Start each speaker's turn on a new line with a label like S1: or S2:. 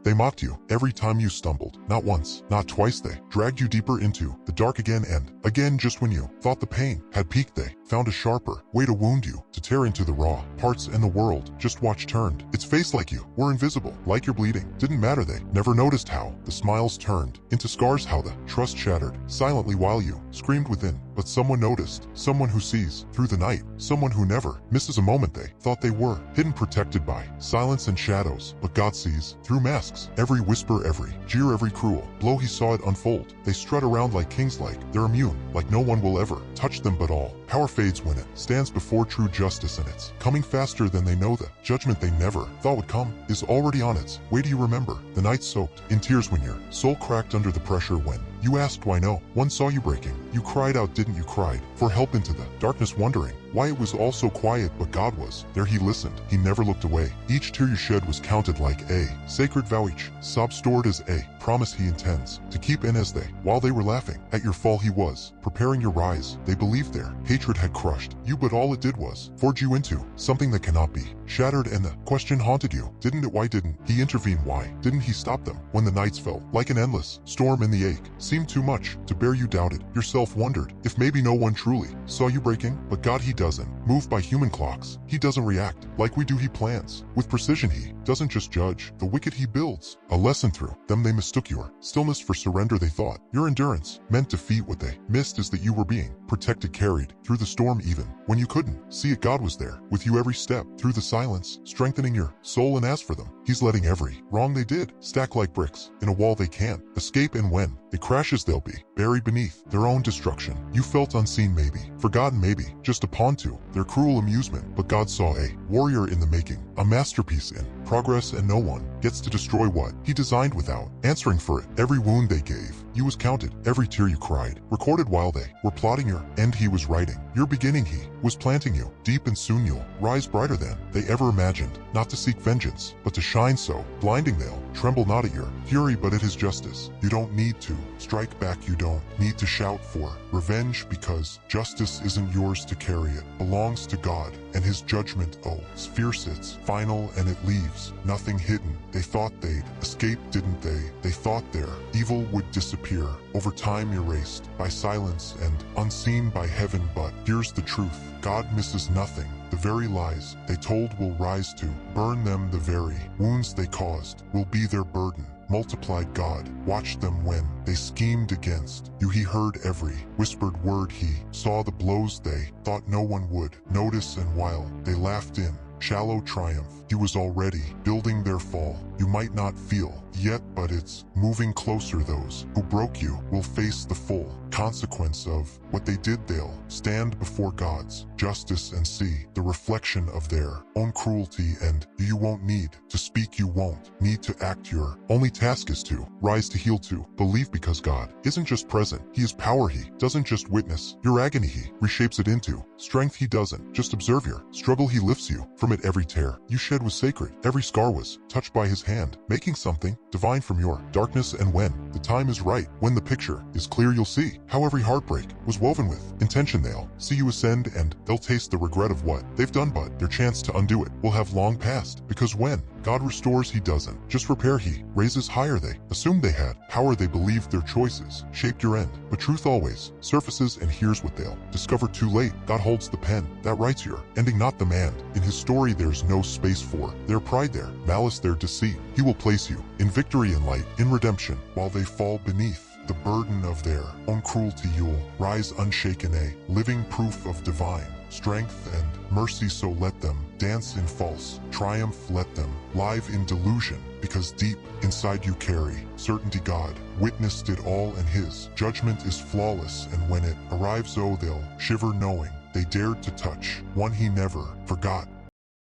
S1: They mocked you every time you stumbled. Not once, not twice, they dragged you deeper into the dark again and again. Just when you thought the pain had peaked, they found a sharper way to wound you, to tear into the raw parts, and the world just watched turned its face like you were invisible, like you're bleeding. Didn't matter, they never noticed how the smiles turned into scars, how the trust shattered silently while you screamed within. But someone noticed, someone who sees through the night, someone who never misses a moment. They thought they were hidden, protected by silence and shadows, but God sees through masks. Every whisper, every jeer, every cruel blow, he saw it unfold. They strut around like kings, like they're immune, like no one will ever touch them. But all power fades when it stands before true justice, and it's coming faster than they know. The judgment they never thought would come is already on its way. Do you remember the night soaked in tears when your soul cracked under the pressure? When you asked why no one saw you breaking, you cried out, didn't you? Cried for help into the darkness, wondering why it was all so quiet. But God was there, he listened, he never looked away. Each tear you shed was counted like a sacred vow, each sob stored as a promise he intends to keep. And as they, while they were laughing at your fall, he was preparing your rise. They believed their hatred had crushed you, but all it did was forge you into something that cannot be shattered. And the question haunted you, didn't it? Why didn't he intervene? Why didn't he stop them when the nights felt like an endless storm and the ache seemed too much to bear? You doubted yourself, wondered if maybe no one truly saw you breaking. But God, he doesn't move by human clocks. He doesn't react like we do. He plans with precision. He doesn't just judge the wicked, he builds a lesson through them. They mistook your stillness for surrender. They thought your endurance meant defeat. What they missed is that you were being protected, carried through the storm even when you couldn't see it. God was there with you every step through the silence, strengthening your soul. And as for them, he's letting every wrong they did stack like bricks in a wall they can't escape. And when it crashes, they'll be buried beneath their own destruction. You felt unseen, maybe forgotten, maybe just a pawn to their cruel amusement. But God saw a warrior in the making, a masterpiece in progress, and no one gets to destroy what he designed without answering for it. Every wound they gave you was counted, every tear you cried recorded. While they were plotting your end, he was writing your beginning. He was planting you deep, and soon you'll rise brighter than they ever imagined. Not to seek vengeance, but to shine so blinding they'll tremble not at your fury, but at his justice. You don't need to strike back, you don't need to shout for revenge, because justice isn't yours to carry. It belongs to God, and his judgment, oh, it's fierce, it's final, and it leaves nothing hidden. They thought they'd escape, didn't they? They thought their evil would disappear, over time erased by silence and unseen by heaven. But here's the truth, God misses nothing. The very lies they told will rise to burn them. The very wounds they caused will be their burden multiplied. God watched them when they schemed against you. He heard every whispered word. He saw the blows they thought no one would notice. And while they laughed in shallow triumph, he was already building their fall. You might not feel yet, but it's moving closer. Those who broke you will face the full consequence of what they did. They'll stand before God's justice and see the reflection of their own cruelty. And you won't need to speak, you won't need to act. Your only task is to rise, to heal, to believe, because God isn't just present, he is power. He doesn't just witness your agony, he reshapes it into strength. He doesn't just observe your struggle, he lifts you from it. Every tear you shed was sacred, every scar was touched by his hand, making something divine from your darkness. And when the time is right, when the picture is clear, you'll see how every heartbreak was woven with intention. They'll see you ascend, and they'll taste the regret of what they've done, but their chance to undo it will have long passed. Because when God restores, he doesn't just repair, he raises higher. They assumed they had power, they believed their choices shaped your end, but truth always surfaces, and here's what they'll discover too late. God holds the pen that writes your ending, not them. And in his story there's no space for their pride, their malice, their deceit. He will place you in victory and light, in redemption. While they fall beneath the burden of their own cruelty, you'll rise unshaken, a living proof of divine strength and mercy. So let them dance in false triumph, let them live in delusion, because deep inside you carry certainty. God witnessed it all, and his judgment is flawless. And when it arrives, oh, they'll shiver knowing they dared to touch one he never forgot.